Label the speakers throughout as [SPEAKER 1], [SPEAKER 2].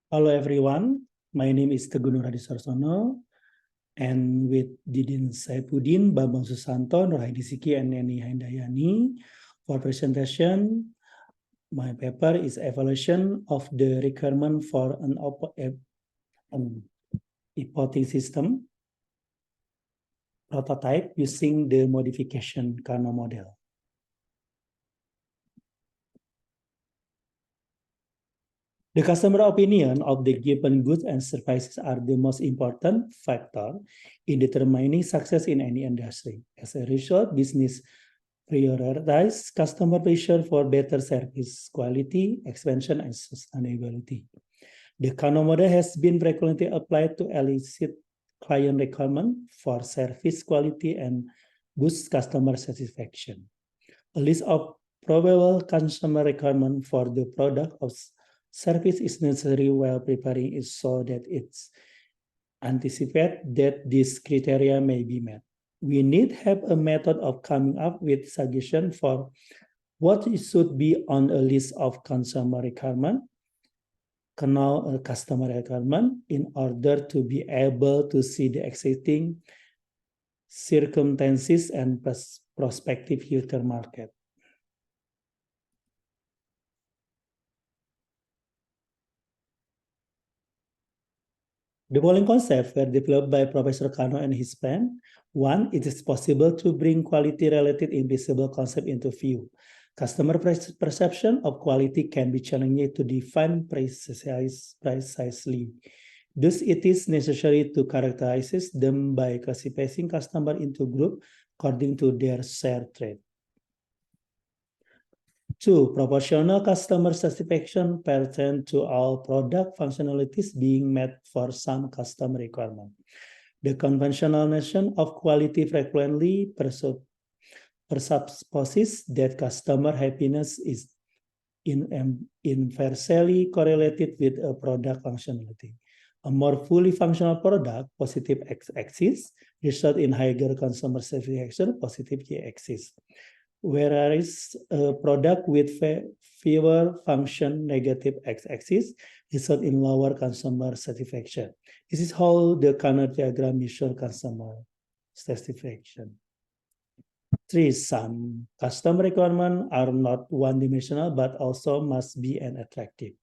[SPEAKER 1] Hello everyone, my name is Teguh Nur Hadi Sarsono, and with Didin Saipudin, Bambang Susanto, Nurhaini Siki, and Neni Handayani for presentation. My paper is evaluation of the requirement for an e-voting system prototype using the modification Kano model. The customer opinion of the given goods and services are the most important factor in determining success in any industry. As a result, business prioritize customer pressure for better service quality, expansion, and sustainability. The Kano model has been frequently applied to elicit client requirement for service quality and boost customer satisfaction. A list of probable consumer requirements for the product or service is necessary while preparing it so that it's anticipate that these criteria may be met. We need have a method of coming up with suggestion for what should be on a list of consumer requirement, customer requirement, in order to be able to see the existing circumstances and prospective future market. The following concepts were developed by Professor Kano and his friend. One, it is possible to bring quality-related invisible concept into view. Customer perception of quality can be challenging to define precisely. Thus, it is necessary to characterize them by classifying customers into groups according to their shared trait. Two, proportional customer satisfaction pertain to all product functionalities being met for some customer requirement. The conventional notion of quality frequently presupposes that customer happiness is inversely correlated with a product functionality. A more fully functional product, positive x-axis, result in higher consumer satisfaction, positive y-axis. Whereas a product with fewer function, negative x-axis, result in lower consumer satisfaction. This is how the Kano diagram measures customer satisfaction. Three, some customer requirements are not one-dimensional, but also must be an attractive.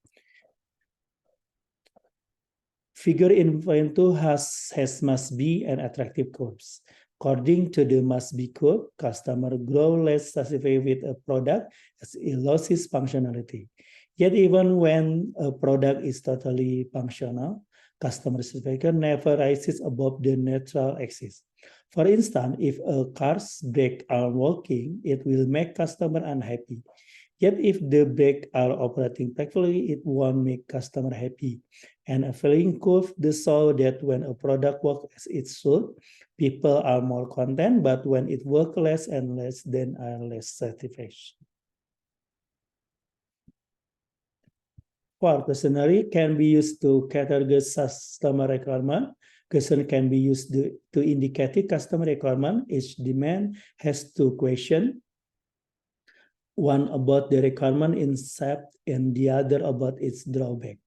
[SPEAKER 1] Figure in point 2 has must be an attractive curves. According to the must be curve, customer grow less satisfied with a product as it loses functionality. Yet even when a product is totally functional, customer satisfaction never rises above the neutral axis. For instance, if a car's brakes are working, it will make customer unhappy. Yet if the brakes are operating perfectly, it won't make customer happy. And a following curve show that when a product works as it should, people are more content, but when it works less and less, then are less satisfied. For questionnaire can be used to categorize customer requirement. Question can be used to indicate customer requirement. Each demand has two questions. One about the requirement itself and the other about its drawback.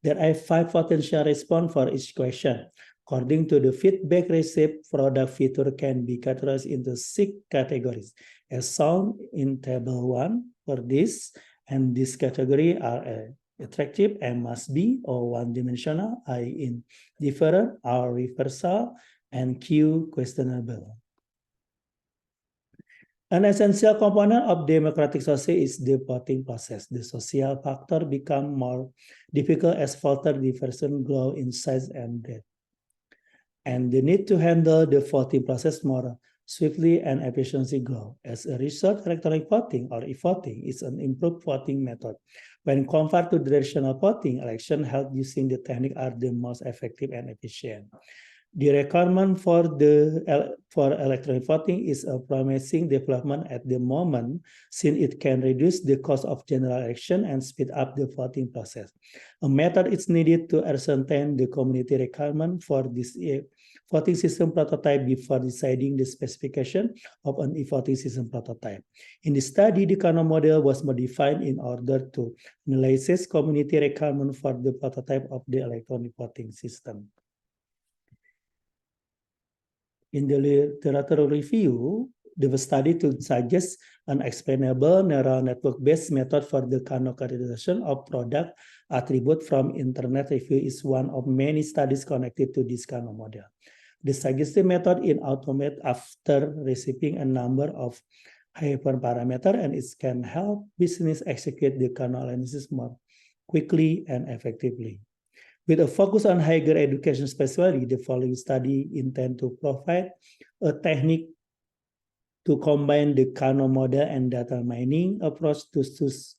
[SPEAKER 1] There are 5 potential responses for each question. According to the feedback received, product feature can be categorized into 6 categories, as shown in table 1 for this, and this category are attractive and must be, or one-dimensional, i.e. indifferent, or reversal, and Q questionable. An essential component of democratic society is the voting process. The social factor become more difficult as voter diversion grow in size and depth. And the need to handle the voting process more swiftly and efficiently grow. As a result, electronic voting or e-voting is an improved voting method. When compared to traditional voting, election held using the technique are the most effective and efficient. The requirement for electronic voting is a promising development at the moment, since it can reduce the cost of general election and speed up the voting process. A method is needed to ascertain the community requirement for this voting system prototype before deciding the specification of an e-voting system prototype. In the study, the Kano model was modified in order to analyze community requirement for the prototype of the electronic voting system. In the literature review, there was study to suggest an explainable neural network-based method for the Kano categorization of product attribute from internet review is one of many studies connected to this Kano model. The suggested method in automate after receiving a number of hyperparameter, and it can help business execute the Kano analysis more quickly and effectively. With a focus on higher education especially, the following study intend to provide a technique to combine the Kano model and data mining approach to choose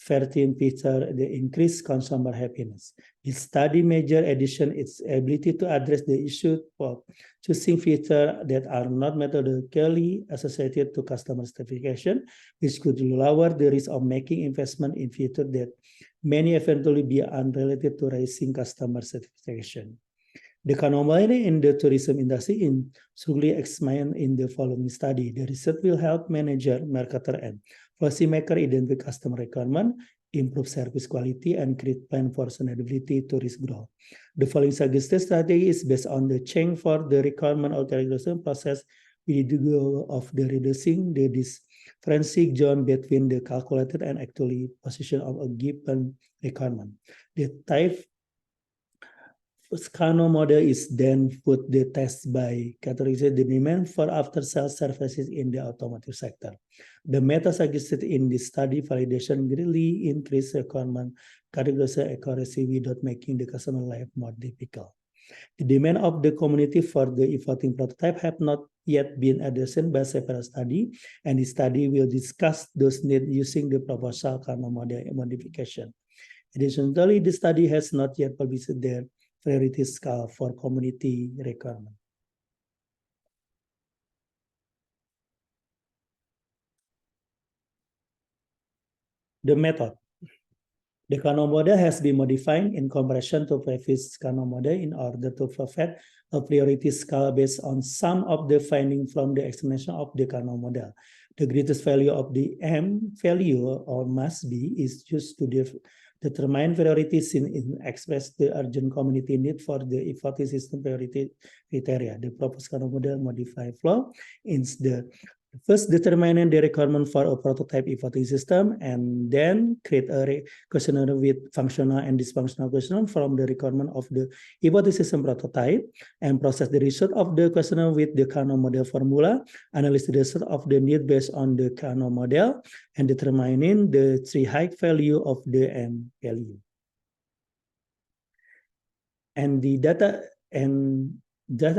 [SPEAKER 1] 13 features the increased consumer happiness. This study measure addition its ability to address the issue of choosing features that are not methodologically associated to customer certification, which could lower the risk of making investment in features that may eventually be unrelated to raising customer certification. The Kano model in the tourism industry is strongly examined in the following study. The research will help manager, marketer, and policymaker identify customer requirement, improve service quality, and create plan for sustainability tourist growth. The following suggested strategy is based on the change for the requirement authorization process with the goal of the reducing the differential zone between the calculated and actually position of a given requirement. The type Kano model is then put the test by categorizing the demand for after-sales services in the automotive sector. The method suggested in this study validation greatly increased requirement categorization accuracy without making the customer life more difficult. The demand of the community for the e-voting prototype have not yet been addressed by several studies, and the study will discuss those needs using the proposal Kano model modification. Additionally, the study has not yet published their priority scale for community requirement. The method. The Kano model has been modified in comparison to previous Kano model in order to provide a priority scale based on some of the findings from the explanation of the Kano model. The greatest value of the M value or must be is used to determine priorities in express the urgent community need for the e-voting system priority criteria. The proposed Kano model modified flow is the first determining the requirement for a prototype e-voting system, and then create a questionnaire with functional and dysfunctional questionnaire from the requirement of the e-voting system prototype, and process the result of the questionnaire with the Kano model formula, analyze the result of the need based on the Kano model, and determining the three high value of the M value. And the data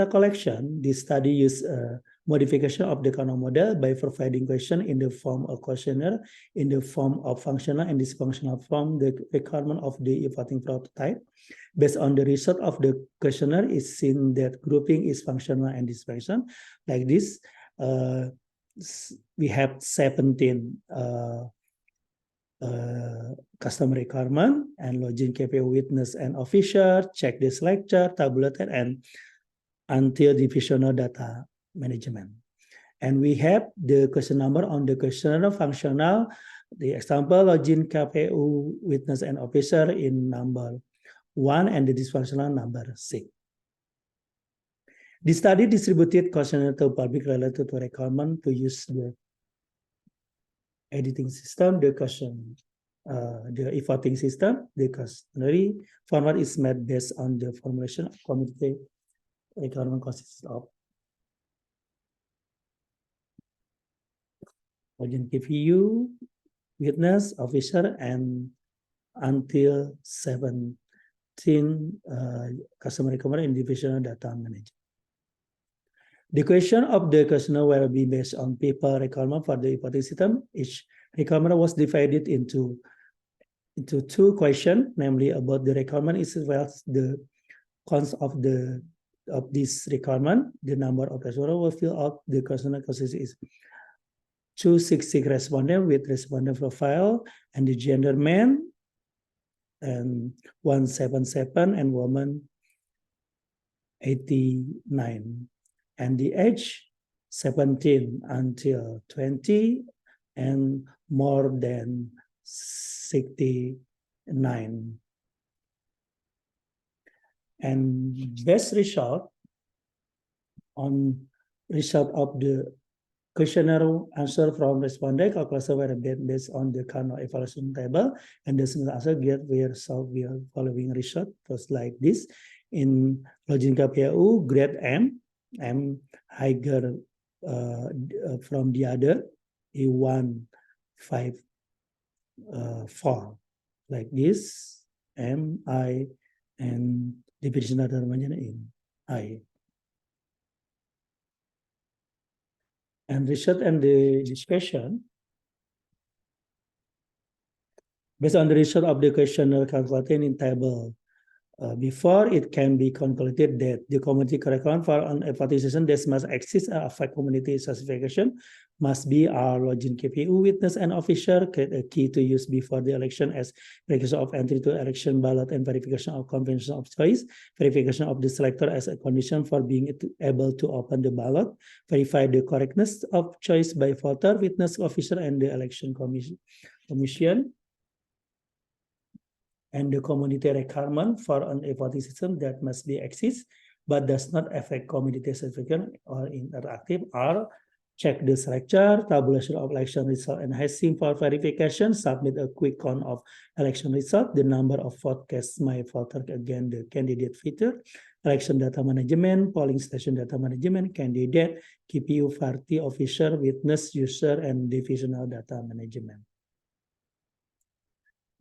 [SPEAKER 1] collection, this study used modification of the Kano model by providing question in the form of questionnaire, in the form of functional and dysfunctional from the requirement of the e-voting prototype. Based on the result of the questionnaire, is seen that grouping is functional and dysfunctional. Like this, we have 17 customer requirement and login KPI witness and officer, checklist lecture, tabulated, and until divisional data management. And we have the question number on the questionnaire functional, the example login KPU witness and officer in number 1 and the dysfunctional number 6. The study distributed questionnaire to public related to requirement to use the editing system, the question, the e-voting system. The questionnaire format is made based on the formulation of community requirement consists of login KPU, witness, officer, and until 17 customer requirement in divisional data manager. The question of the questionnaire will be based on people requirement for the e-voting system. Each requirement was divided into 2 questions, namely about the requirement as well as the cons of the of this requirement, the number of respondents will fill out the questionnaire consistency is 266 respondents with respondent profile, and the gender man and 177 and woman 89, and the age 17 until 20 and more than 69. And best result on result of the questionnaire answer from respondent calculation were based on the Kano evaluation table, and the single answer get result via following result was like this. In login KPU grade M higher from the other E154 like this M I and division namanya in I. And result and the discussion based on the result of the questionnaire calculated in table before, it can be concluded that the community curriculum for an evaluation that must exist affect community certification must be our login KPU witness and officer, a key to use before the election as verification of entry to election ballot and verification of convention of choice, verification of the selector as a condition for being able to open the ballot, verify the correctness of choice by voter, witness, officer, and the election commission. And the community requirement for an voting system that must be exist, but does not affect community certification or interactive, or check the structure, tabulation of election result, and hasting for verification, submit a quick count of election result, the number of vote cast my voter again the candidate feature, election data management, polling station data management, candidate, KPU party officer, witness, user, and divisional data management.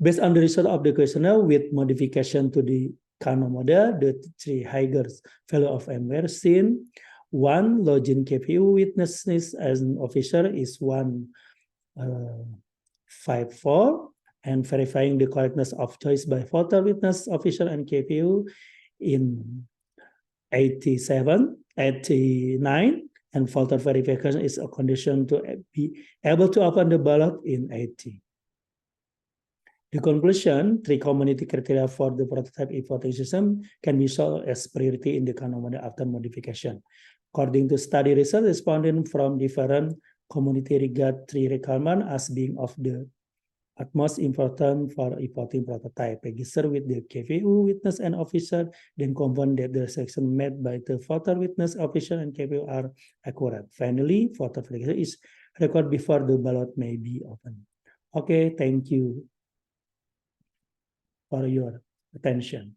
[SPEAKER 1] Based on the result of the questionnaire with modification to the Kano model, the three higher value of M were seen. 1, login KPU witnesses as an officer is 154, and verifying the correctness of choice by voter, witness, officer, and KPU in 87, 89, and voter verification is a condition to be able to open the ballot in 80. The conclusion, 3 community criteria for the prototype e-voting system can be solved as priority in the Kano model after modification. According to study result, respondents from different community regard 3 requirements as being of the utmost important for e-voting prototype. Register with the KPU witness and officer, then confirm that the selection made by the voter, witness, officer, and KPU are accurate. Finally, voter verification is recorded before the ballot may be opened. Okay, thank you for your attention.